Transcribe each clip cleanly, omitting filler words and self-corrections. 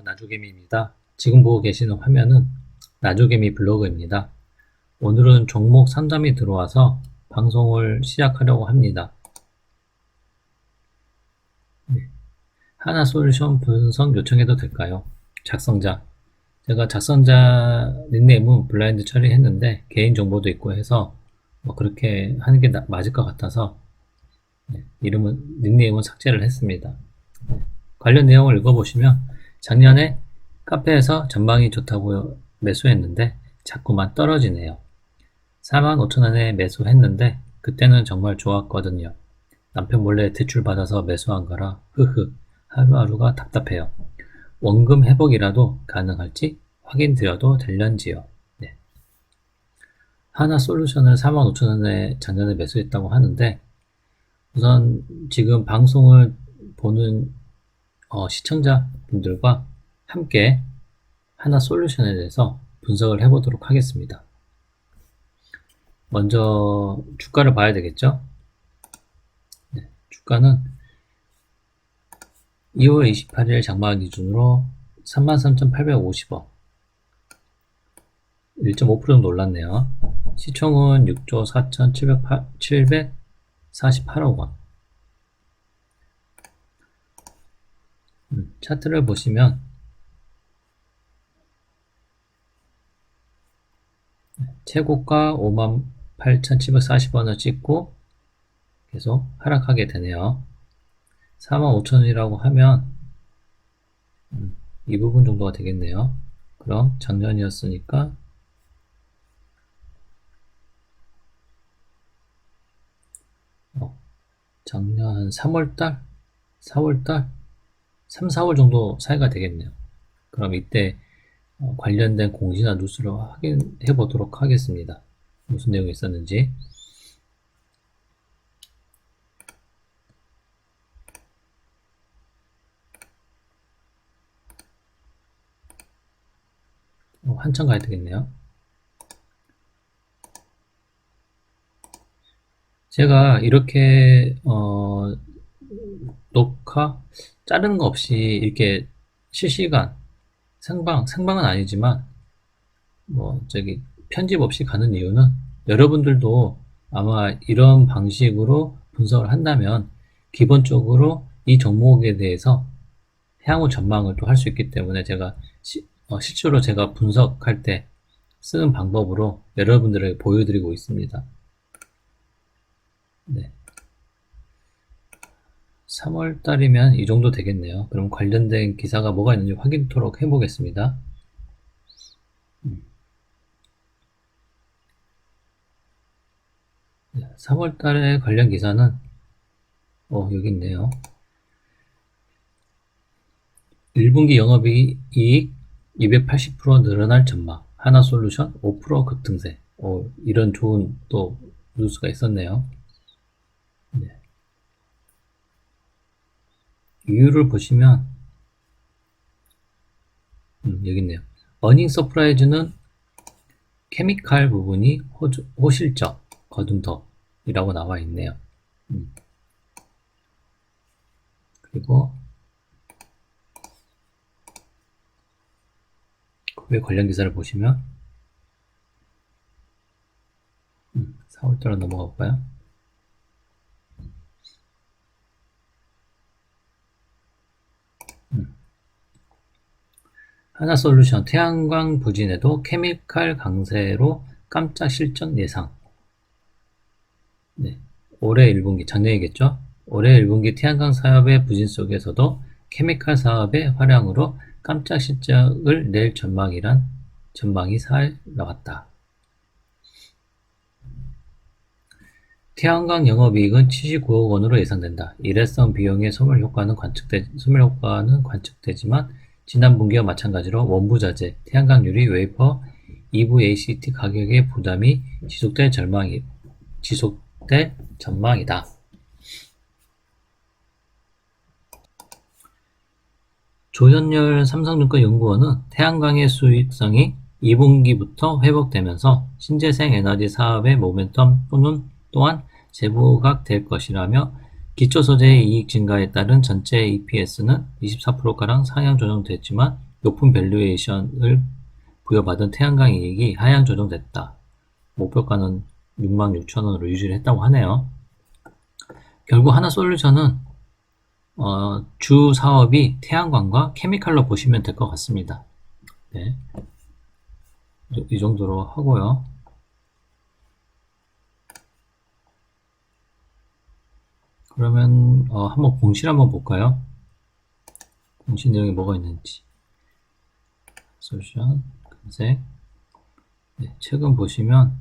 나주개미입니다. 지금 보고 계시는 화면은 나주개미 블로그입니다. 오늘은 종목 상담이 들어와서 방송을 시작하려고 합니다. 하나솔루션 분석 요청해도 될까요? 작성자. 제가 작성자 닉네임은 블라인드 처리했는데 개인정보도 있고 해서 그렇게 하는 게 맞을 것 같아서 닉네임은 삭제를 했습니다. 관련 내용을 읽어보시면 작년에 카페에서 전망이 좋다고 매수했는데 자꾸만 떨어지네요. 45,000원에 매수했는데 그때는 정말 좋았거든요. 남편 몰래 대출 받아서 매수한 거라 흐흐 하루하루가 답답해요. 원금 회복이라도 가능할지 확인드려도 될런지요. 네. 하나솔루션을 45,000원에 작년에 매수했다고 하는데 우선 지금 방송을 보는 시청자분들과 함께 하나솔루션에 대해서 분석을 해보도록 하겠습니다. 먼저 주가를 봐야 되겠죠? 네, 주가는 2월 28일 장마 기준으로 33,850원 1.5% 정도 올랐네요. 시총은 6조 4,748억 원. 차트를 보시면 최고가 58,740원을 찍고 계속 하락하게 되네요. 45,000원이라고 하면 이 부분 정도가 되겠네요. 그럼 작년이었으니까 작년 한 3월달? 4월달? 3, 4월 정도 사이가 되겠네요. 그럼 이때 관련된 공시나 뉴스를 확인해 보도록 하겠습니다. 무슨 내용이 있었는지. 한참 가야 되겠네요. 제가 이렇게 녹화 자르는 거 없이 이렇게 실시간 생방은 아니지만 편집 없이 가는 이유는 여러분들도 아마 이런 방식으로 분석을 한다면 기본적으로 이 종목에 대해서 향후 전망을 또 할 수 있기 때문에 제가 실제로 제가 분석할 때 쓰는 방법으로 여러분들에게 보여드리고 있습니다. 네. 3월 달이면 이 정도 되겠네요. 그럼 관련된 기사가 뭐가 있는지 확인토록 해보겠습니다. 3월 달에 관련 기사는 여기 있네요. 1분기 영업이익 280% 늘어날 전망, 하나솔루션 5% 급등세. 이런 좋은 또 뉴스가 있었네요. 네. 이유를 보시면 여기 있네요. 어닝 서프라이즈는 케미칼 부분이 호실적, 거둔더이라고 나와 있네요. 그리고 그 관련 기사를 보시면 4월달로 넘어가 볼까요? 하나솔루션 태양광 부진에도 케미칼 강세로 깜짝 실적 예상. 네, 올해 1분기 작년이겠죠? 올해 1분기 태양광 사업의 부진 속에서도 케미칼 사업의 활약으로 깜짝 실적을 낼 전망이 살 나왔다. 태양광 영업이익은 79억 원으로 예상된다. 일회성 비용의 소멸 효과는 관측되지만 지난 분기와 마찬가지로 원부자재, 태양광 유리, 웨이퍼, EV ACT 가격의 부담이 지속될 전망이다. 조현열 삼성증권 연구원은 태양광의 수익성이 2분기부터 회복되면서 신재생 에너지 사업의 모멘텀 또한 재부각될 것이라며 기초소재의 이익 증가에 따른 전체 EPS는 24%가량 상향 조정됐지만 높은 밸류에이션을 부여받은 태양광 이익이 하향 조정됐다. 목표가는 66,000원으로 유지를 했다고 하네요. 결국 하나솔루션은 주 사업이 태양광과 케미칼로 보시면 될 것 같습니다. 네. 이 정도로 하고요. 그러면 한번 공시를 한번 볼까요? 공시 내용이 뭐가 있는지. 솔루션 금색. 네, 최근 보시면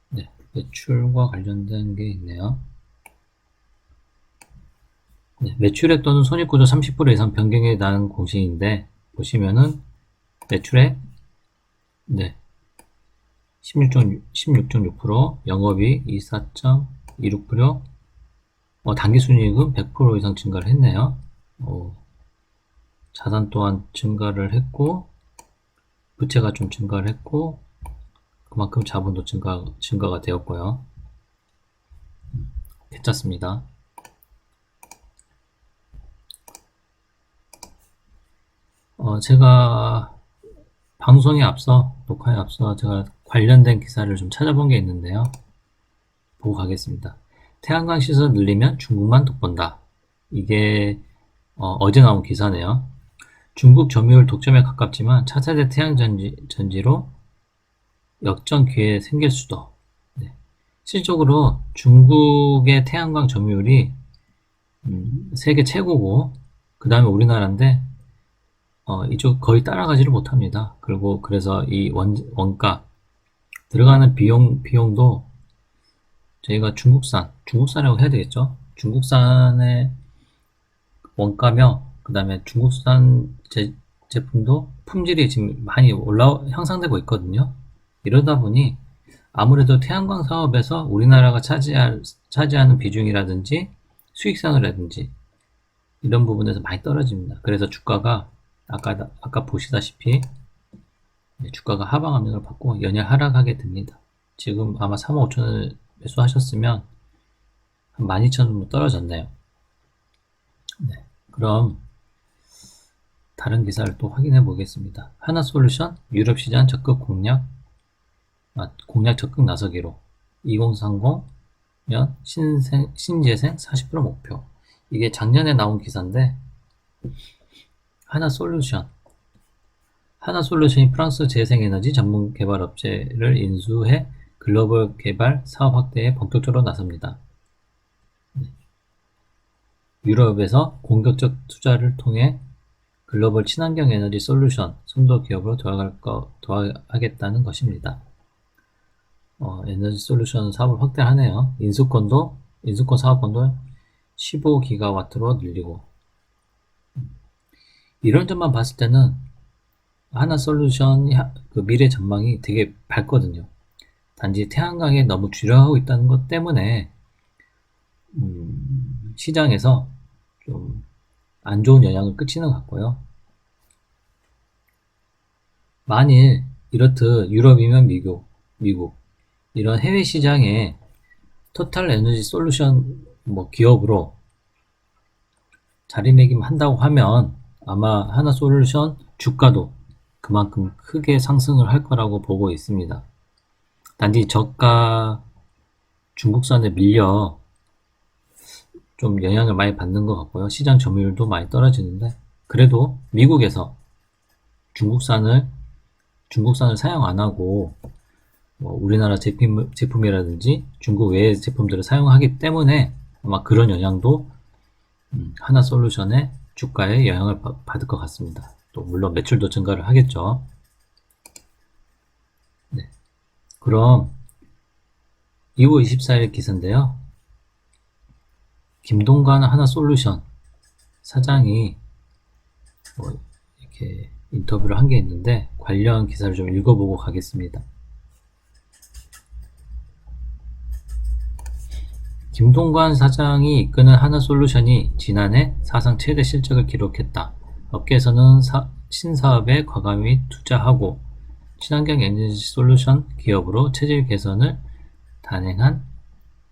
네, 매출과 관련된 게 있네요. 네, 매출액 또는 손익구조 30% 이상 변경에 대한 공시인데 보시면은 매출액 네, 16.6%, 영업이익 24.26%, 당기순이익은 100% 이상 증가를 했네요. 자산 또한 증가를 했고 부채가 좀 증가를 했고 그만큼 자본도 증가가 되었고요. 괜찮습니다. 제가 방송에 앞서 녹화에 앞서 제가 관련된 기사를 좀 찾아본 게 있는데요. 보고 가겠습니다. 태양광 시설 늘리면 중국만 돋본다. 이게 어제 나온 기사네요. 중국 점유율 독점에 가깝지만 차세대 태양전지로 역전 기회 생길 수도. 네. 실질적으로 중국의 태양광 점유율이 세계 최고고 그 다음에 우리나라인데 이쪽 거의 따라가지를 못합니다. 그리고 그래서 이 원가 들어가는 비용도 저희가 중국산이라고 해야 되겠죠. 중국산의 원가며 그 다음에 중국산 제품도 품질이 지금 많이 향상되고 있거든요. 이러다 보니 아무래도 태양광 사업에서 우리나라가 차지하는 비중이라든지 수익성이라든지 이런 부분에서 많이 떨어집니다. 그래서 주가가 아까 보시다시피 주가가 하방 압력을 받고 연일 하락하게 됩니다. 지금 아마 35,000원 매수하셨으면 한 12,000원 정도 떨어졌네요. 네, 그럼 다른 기사를 또 확인해 보겠습니다. 하나솔루션 유럽 시장 적극 공략 적극 나서기로 2030년 신재생 40% 목표. 이게 작년에 나온 기사인데 하나솔루션이 프랑스 재생에너지 전문 개발 업체를 인수해 글로벌 개발 사업 확대에 본격적으로 나섭니다. 유럽에서 공격적 투자를 통해 글로벌 친환경 에너지 솔루션 선도 기업으로 도약하겠다는 것입니다. 에너지 솔루션 사업을 확대하네요. 인수권 사업권도 15기가와트로 늘리고 이런 점만 봤을 때는 하나솔루션 그 미래 전망이 되게 밝거든요. 단지 태양광에 너무 주력하고 있다는 것 때문에 시장에서 좀 안 좋은 영향을 끼치는 것 같고요. 만일 이렇듯 유럽이면 미국 이런 해외 시장에 토탈 에너지 솔루션 기업으로 자리매김한다고 하면 아마 하나솔루션 주가도 그만큼 크게 상승을 할 거라고 보고 있습니다. 단지 저가 중국산에 밀려 좀 영향을 많이 받는 것 같고요. 시장 점유율도 많이 떨어지는데 그래도 미국에서 중국산을 사용 안 하고 우리나라 제품이라든지 중국 외의 제품들을 사용하기 때문에 아마 그런 영향도 하나솔루션의 주가에 영향을 받을 것 같습니다. 또 물론 매출도 증가를 하겠죠. 네. 그럼 2월 24일 기사인데요. 김동관 하나솔루션 사장이 이렇게 인터뷰를 한 게 있는데 관련 기사를 좀 읽어보고 가겠습니다. 김동관 사장이 이끄는 하나솔루션이 지난해 사상 최대 실적을 기록했다. 업계에서는 신사업에 과감히 투자하고 친환경 에너지 솔루션 기업으로 체질 개선을 단행한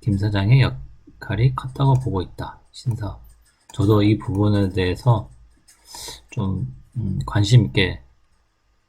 김 사장의 역할이 컸다고 보고 있다. 신사업. 저도 이 부분에 대해서 좀 관심 있게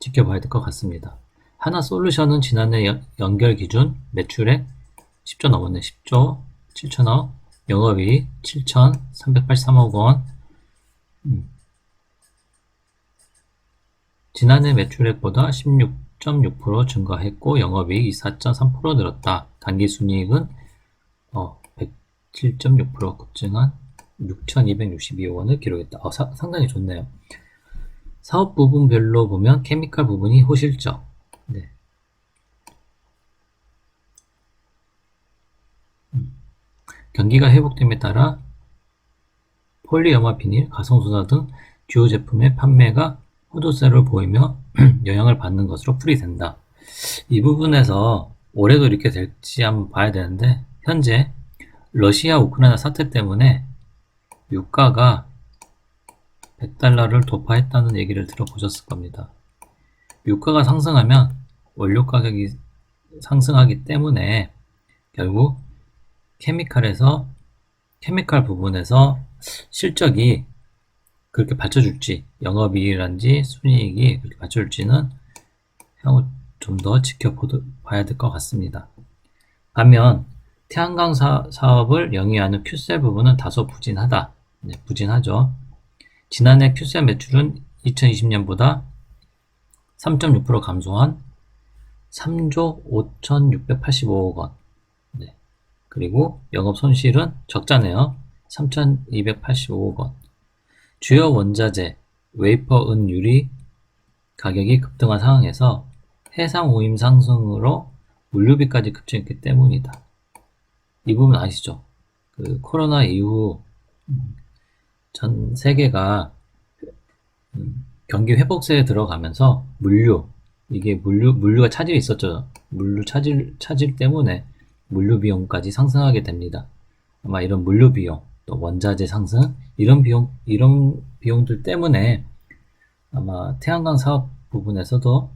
지켜봐야 될 것 같습니다. 하나솔루션은 지난해 연결 기준 매출액 10조 넘었네. 10조 7천억, 영업이익 7,383억 원. 지난해 매출액보다 16.6% 증가했고 영업이익 24.3% 늘었다. 당기순이익은 107.6% 급증한 6,262억 원을 기록했다. 상당히 좋네요. 사업 부분별로 보면 케미칼 부분이 호실적. 네. 경기가 회복됨에 따라 폴리염화 비닐, 가성소다 등 주요 제품의 판매가 호조세를 보이며 영향을 받는 것으로 풀이된다. 이 부분에서 올해도 이렇게 될지 한번 봐야 되는데 현재 러시아 우크라이나 사태 때문에 유가가 100달러를 돌파했다는 얘기를 들어보셨을 겁니다. 유가가 상승하면 원료 가격이 상승하기 때문에 결국 케미칼 부분에서 실적이 그렇게 받쳐줄지, 영업이익이란지 순이익이 그렇게 받쳐줄지는 향후 좀 더 지켜봐야 될 것 같습니다. 반면 태양광 사업을 영위하는 큐셀 부분은 다소 부진하다. 네, 부진하죠. 지난해 큐셀 매출은 2020년보다 3.6% 감소한 3조 5,685억 원. 네. 그리고 영업 손실은 적자네요. 3,285억 원. 주요 원자재, 웨이퍼, 은, 유리 가격이 급등한 상황에서 해상 오임 상승으로 물류비까지 급증했기 때문이다. 이 부분 아시죠? 그 코로나 이후 전 세계가 경기 회복세에 들어가면서 물류가 차질이 있었죠. 물류 차질 때문에 물류 비용까지 상승하게 됩니다. 아마 이런 물류 비용, 또 원자재 상승, 이런 비용들 때문에 아마 태양광 사업 부분에서도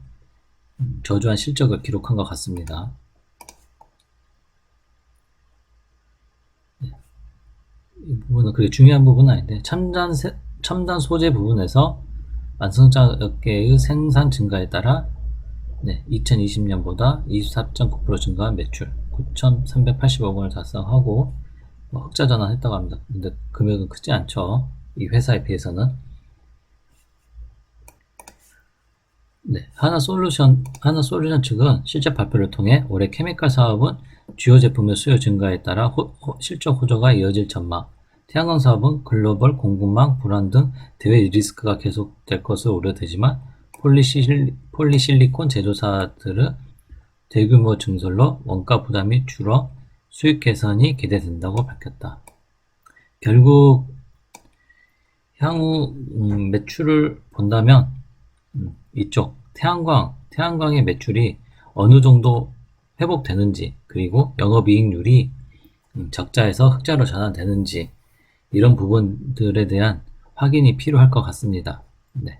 저조한 실적을 기록한 것 같습니다. 이 부분은 그렇게 중요한 부분은 아닌데 첨단 소재 부분에서 완성자업계의 생산 증가에 따라 2020년보다 24.9% 증가한 매출 9,380억 원을 달성하고 흑자 전환했다고 합니다. 근데 금액은 크지 않죠. 이 회사에 비해서는. 하나솔루션 측은 실적 발표를 통해 올해 케미칼 사업은 주요 제품의 수요 증가에 따라 실적 호조가 이어질 전망, 태양광 사업은 글로벌 공급망 불안 등 대외 리스크가 계속될 것으로 우려되지만 폴리실리콘 제조사들의 대규모 증설로 원가 부담이 줄어 수익 개선이 기대된다고 밝혔다. 결국 향후 매출을 본다면 이쪽 태양광의 매출이 어느 정도 회복되는지, 그리고 영업이익률이 적자에서 흑자로 전환되는지, 이런 부분들에 대한 확인이 필요할 것 같습니다. 네.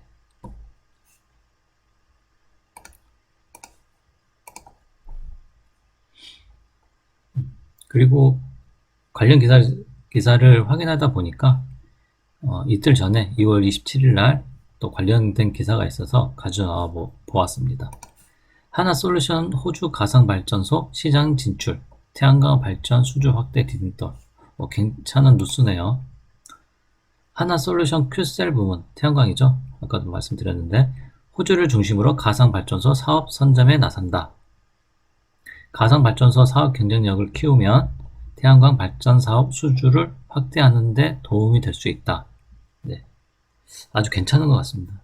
그리고 관련 기사를 확인하다 보니까 이틀 전에 2월 27일 날 또 관련된 기사가 있어서 가져나와 보았습니다. 하나솔루션 호주 가상발전소 시장 진출, 태양광 발전 수주 확대 디딤돌. 괜찮은 뉴스네요. 하나솔루션 큐셀 부문, 태양광이죠. 아까도 말씀드렸는데 호주를 중심으로 가상발전소 사업 선점에 나선다. 가상발전소 사업 경쟁력을 키우면 태양광 발전 사업 수주를 확대하는 데 도움이 될 수 있다. 네. 아주 괜찮은 것 같습니다.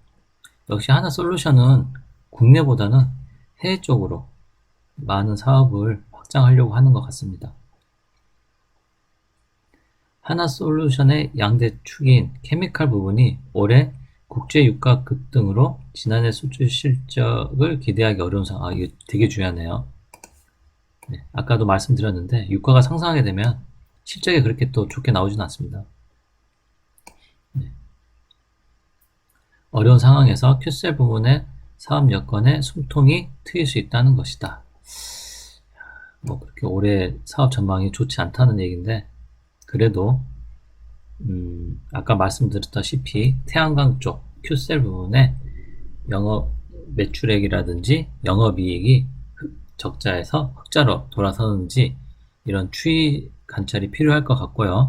역시 하나솔루션은 국내보다는 해외 쪽으로 많은 사업을 확장하려고 하는 것 같습니다. 하나솔루션의 양대 축인 케미칼 부분이 올해 국제 유가 급등으로 지난해 수출 실적을 기대하기 어려운 상황. 이게 되게 중요하네요. 네, 아까도 말씀드렸는데 유가가 상승하게 되면 실적이 그렇게 또 좋게 나오지는 않습니다. 네. 어려운 상황에서 큐셀 부문의 사업 여건에 숨통이 트일 수 있다는 것이다. 그렇게 올해 사업 전망이 좋지 않다는 얘기인데, 그래도 아까 말씀드렸다시피 태양광 쪽 Q셀 부분에 영업 매출액이라든지 영업이익이 적자에서 흑자로 돌아서는지 이런 추이 관찰이 필요할 것 같고요.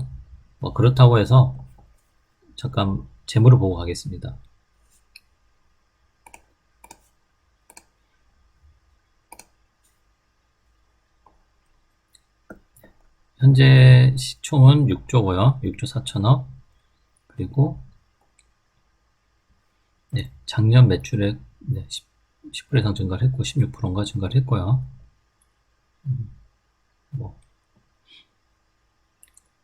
뭐 그렇다고 해서 잠깐 재무를 보고 가겠습니다. 현재 시총은 6조고요. 6조 4천억. 그리고 네, 작년 매출액 10% 이상 증가를 했고 16%인가 증가를 했고요. 뭐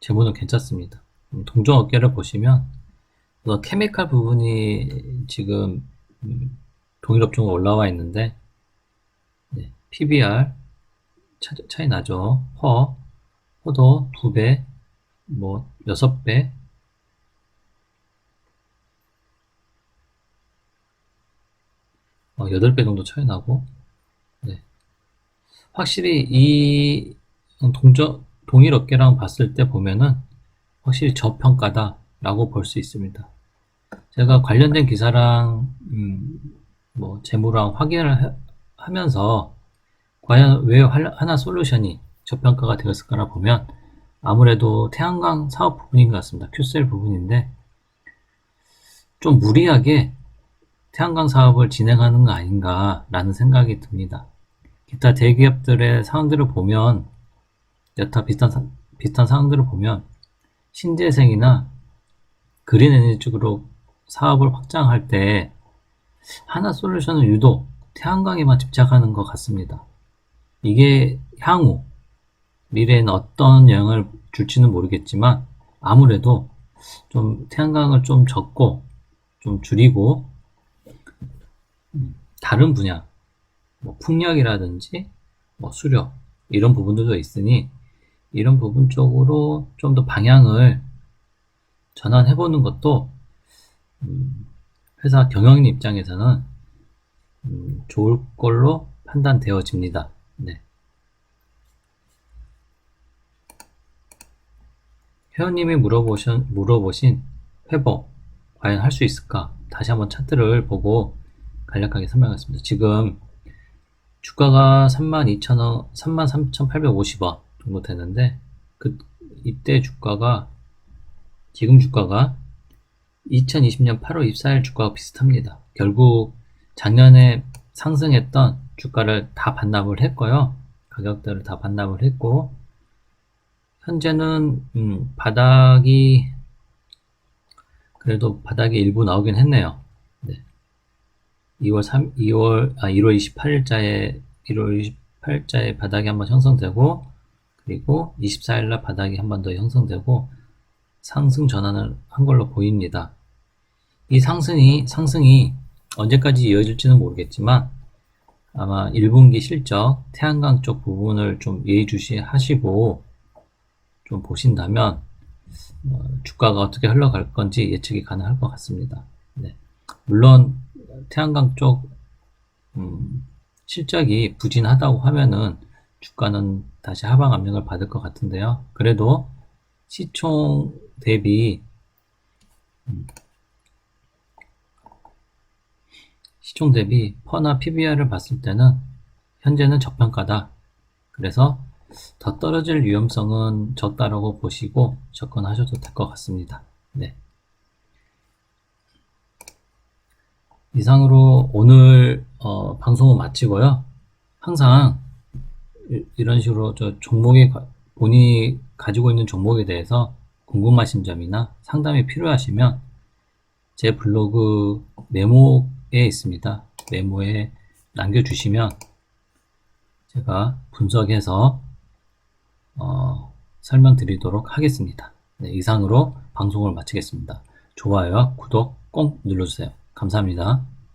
재무는 괜찮습니다. 동종 업계를 보시면 케미칼 부분이 지금 동일 업종으로 올라와 있는데 PBR 차이 나죠. 허도 2배, 뭐 6배, 어, 8배 정도 차이 나고, 네. 확실히 이 동일 업계랑 봤을 때 보면은 확실히 저평가다라고 볼 수 있습니다. 제가 관련된 기사랑 뭐 재무랑 확인을 하면서 과연 왜 하나 솔루션이 저평가가 되었을까라 보면 아무래도 태양광 사업 부분인 것 같습니다. Q셀 부분인데 좀 무리하게 태양광 사업을 진행하는 거 아닌가라는 생각이 듭니다. 기타 대기업들의 상황들을 보면 여타 비슷한 상황들을 보면 신재생이나 그린 에너지 쪽으로 사업을 확장할 때 하나 솔루션은 유독 태양광에만 집착하는 것 같습니다. 이게 향후 미래에는 어떤 영향을 줄지는 모르겠지만 아무래도 좀 태양광을 좀 적고 좀 줄이고 다른 분야 뭐 풍력이라든지 뭐 수력 이런 부분들도 있으니 이런 부분 쪽으로 좀 더 방향을 전환해 보는 것도 회사 경영인 입장에서는 좋을 걸로 판단되어집니다. 네. 회원님이 물어보신 회복 과연 할 수 있을까? 다시 한번 차트를 보고 간략하게 설명하겠습니다. 지금 주가가 32,000원, 33,850원 정도 되는데 이때 주가가 지금 주가가 2020년 8월 24일 주가와 비슷합니다. 결국 작년에 상승했던 주가를 다 반납을 했고요. 가격대를 다 반납을 했고 현재는 그래도 바닥이 일부 나오긴 했네요. 네. 1월 28일자에 바닥이 한번 형성되고 그리고 24일날 바닥이 한 번 더 형성되고 상승 전환을 한 걸로 보입니다. 이 상승이 언제까지 이어질지는 모르겠지만 아마 1분기 실적 태양광 쪽 부분을 좀 예의주시 하시고 좀 보신다면 주가가 어떻게 흘러갈 건지 예측이 가능할 것 같습니다. 네. 물론 태양광 쪽 실적이 부진하다고 하면은 주가는 다시 하방 압력을 받을 것 같은데요. 그래도 시총 대비 퍼나 PBR을 봤을 때는 현재는 저평가다. 그래서 더 떨어질 위험성은 적다라고 보시고 접근하셔도 될 것 같습니다. 네. 이상으로 오늘 방송은 마치고요. 항상 이런 식으로 본인이 가지고 있는 종목에 대해서 궁금하신 점이나 상담이 필요하시면 제 블로그 메모에 있습니다. 메모에 남겨주시면 제가 분석해서 설명드리도록 하겠습니다. 네, 이상으로 방송을 마치겠습니다. 좋아요와 구독 꼭 눌러주세요. 감사합니다.